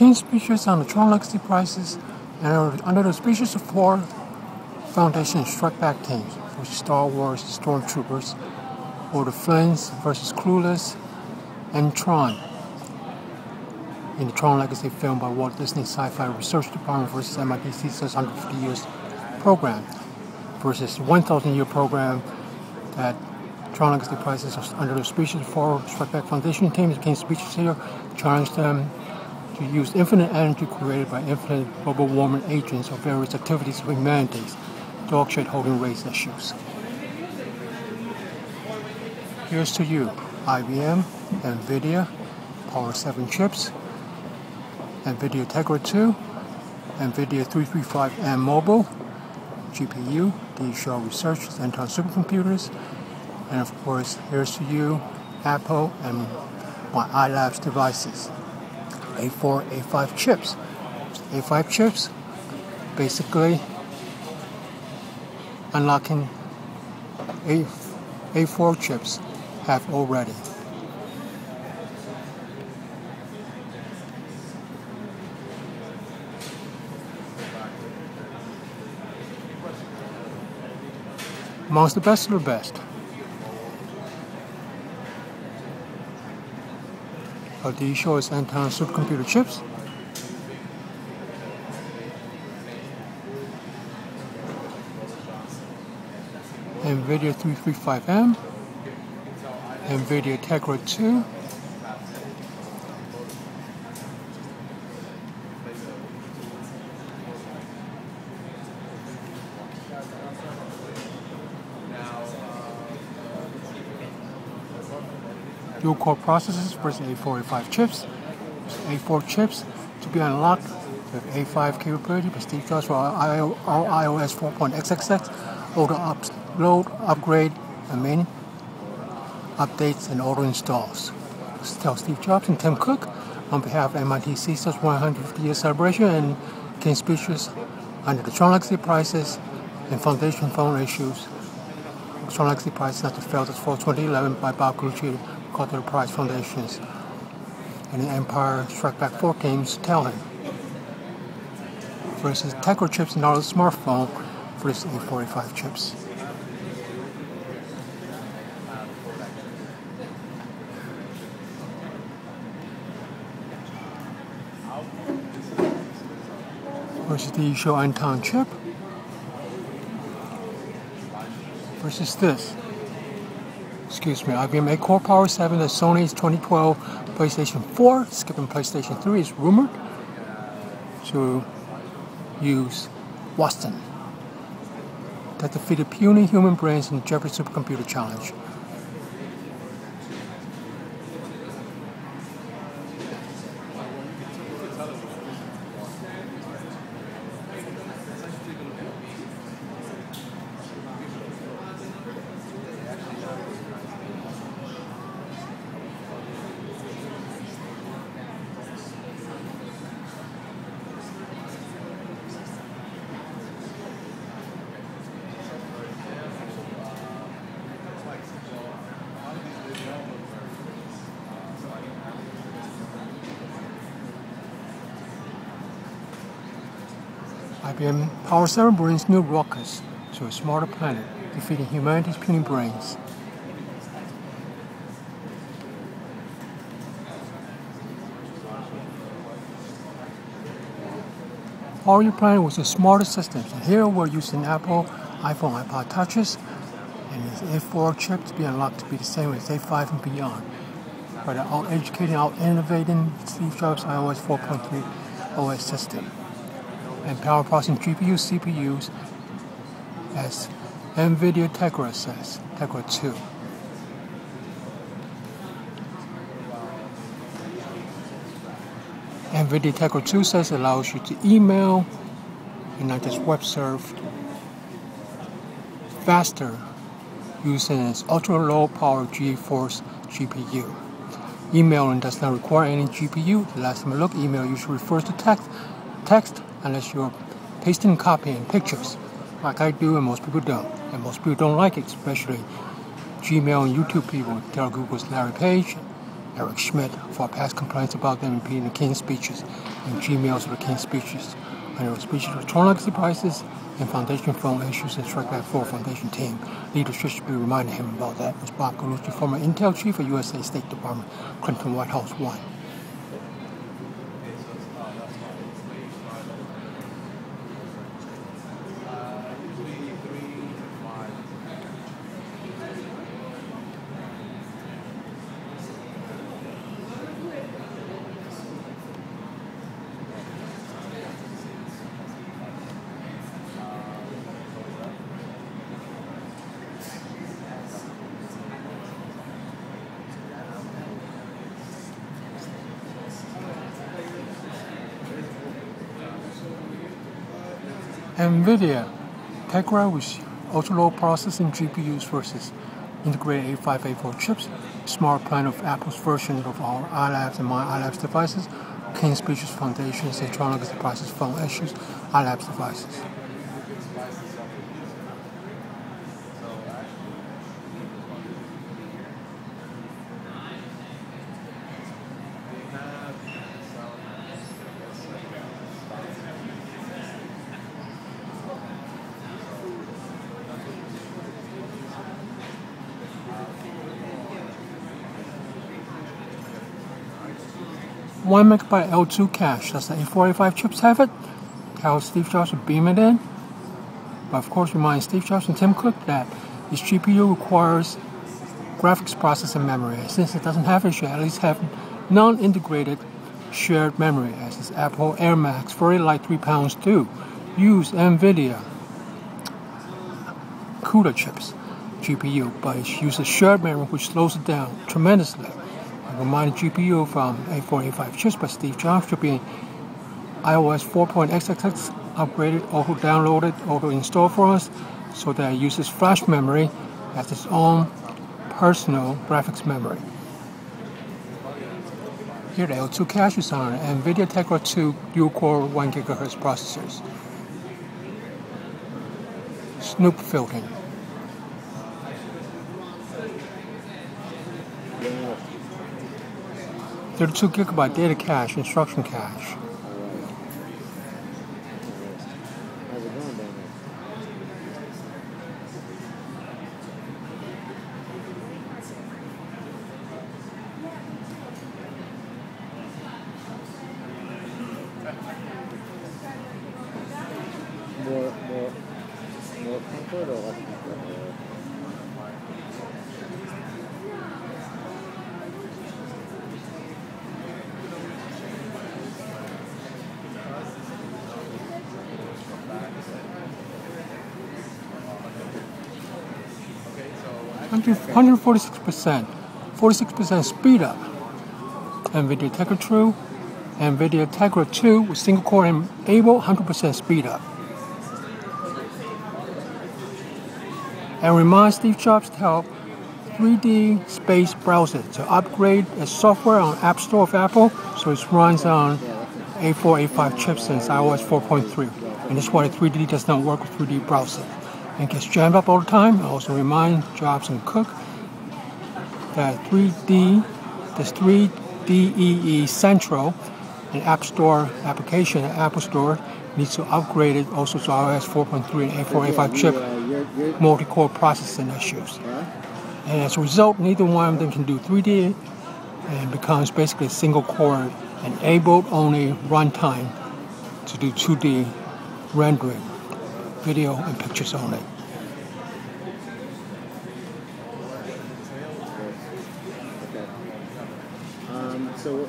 King speeches on the Tron Legacy prices, and under the speeches of 4 Foundation Strike Back teams, which is Star Wars Stormtroopers, or the Flames versus Clueless, and Tron, in the Tron Legacy film by Walt Disney Sci-Fi Research Department versus MIT CSUS 150 years program versus 1,000 year program that Tron Legacy prices under the speeches of 4 Strike Back Foundation teams. King speeches here challenge them to use infinite energy created by infinite global warming agents or various activities of humanity's dog shit holding race issues. Here's to you, IBM, NVIDIA, Power 7 chips, NVIDIA Tegra 2, NVIDIA 335M Mobile, GPU, D. Shaw Research, Zenton Supercomputers, and of course, here's to you, Apple, and my iLabs devices. A4, A5 chips. A5 chips, basically unlocking A4 chips have already. Amongst the best of the best. The show is Zenton Supercomputer chips. NVIDIA 335M, NVIDIA Tegra 2, dual-core processors versus A4, A5 chips. A4 chips to be unlocked with A5 capability by Steve Jobs for iOS 4.xxx, load, upgrade, and main updates and auto installs. Tell Steve Jobs and Tim Cook on behalf of MIT CSUS 150-year celebration and King speeches under the Tron Legacy prices and Foundation phone issues. Tron Legacy prices not to fail as fall 2011 by Bob Gucci, called the Prize Foundations, and the Empire Strike Back 4 teams tell him. Versus Tegra chips and all the smartphone versus A4, A5 chips. Versus the Show Anton chip. Versus this. IBM 8 Core Power 7, the Sony's 2012 PlayStation 4, skipping PlayStation 3, is rumored to use Watson that defeated puny human brains in the Jeopardy Supercomputer Challenge. IBM Power 7 brings new rockets to a smarter planet, defeating humanity's puny brains. Power Your Planet was the smartest systems, and here we're using Apple, iPhone, iPod Touches, and its A4 chip to be unlocked to be the same as A5 and beyond. By out-educating, out-innovating Steve Jobs' iOS 4.3 OS system. And power processing GPUs, CPUs, as NVIDIA Tegra says, Tegra 2. NVIDIA Tegra 2 says it allows you to email and not just web surf faster using its ultra-low power GeForce GPU. Emailing does not require any GPU. The last time I looked, email usually refers to text unless you're pasting and copying pictures, like I do and most people don't. And most people don't like it, especially Gmail and YouTube people. Tell Google's Larry Page Eric Schmidt for past complaints about them repeating the King's speeches and Gmails of the King's speeches under the speeches of Tron Legacy Prices and Foundation phone issues and Strike Back 4 Foundation team. Leadership should be reminding him about that was Bob Gallucci, former Intel chief of USA State Department, Clinton White House 1. NVIDIA Tegra with ultra-low processing GPUs versus integrated A584 chips, smart plan of Apple's version of our iLabs and my iLabs devices, King's Speeches Foundation, and Tron Legacy Prices phone issues, iLabs devices. One megabyte L2 cache. Does the A485 chips have it? How Steve Jobs would beam it in? But of course, remind Steve Jobs and Tim Cook that this GPU requires graphics processing memory. And since it doesn't have it, it should at least have non-integrated shared memory, as this Apple Air Max very light 3 pounds do. Use NVIDIA CUDA chips GPU, but it uses shared memory, which slows it down tremendously. Remind GPU from A485 chips by Steve Jobs should be iOS 4.xxx upgraded, auto-downloaded, auto-installed for us, so that it uses flash memory as its own personal graphics memory. Here the L2 cache is on NVIDIA Tegra 2 dual-core 1 GHz processors. Snoop filtering. 32 gigabyte data cache, instruction cache. More comfort or less comfort? Okay, 146%, 46% speed up. NVIDIA Tegra 2, NVIDIA Tegra 2 with single core enabled, 100% speed up. And remind Steve Jobs to help 3D Space Browser to upgrade its software on App Store of Apple so it runs on A4, A5 chips since iOS 4.3. And this is why the 3D does not work with 3D Browser and gets jammed up all the time. I also remind Jobs and Cook that 3D, this 3DEE Central, an App Store application at Apple Store, needs to upgrade it also to iOS 4.3 and A4, A5 chip multi-core processing issues. And as a result, neither one of them can do 3D and becomes basically a single core enabled only runtime to do 2D rendering, video and pictures only. So what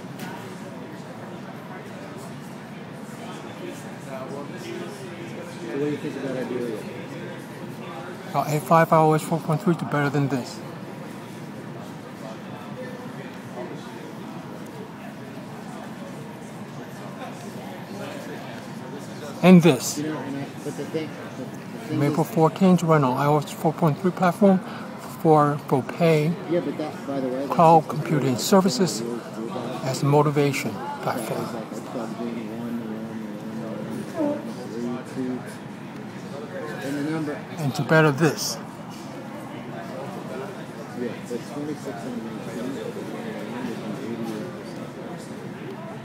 do you think about Ideally? A5 iOS 4.3 to better than this. And this. You know, but the thing Maple 14 to run on iOS 4.3 platform for pay cloud computing services as a motivation platform. And to better this. Yeah, so it's 26 on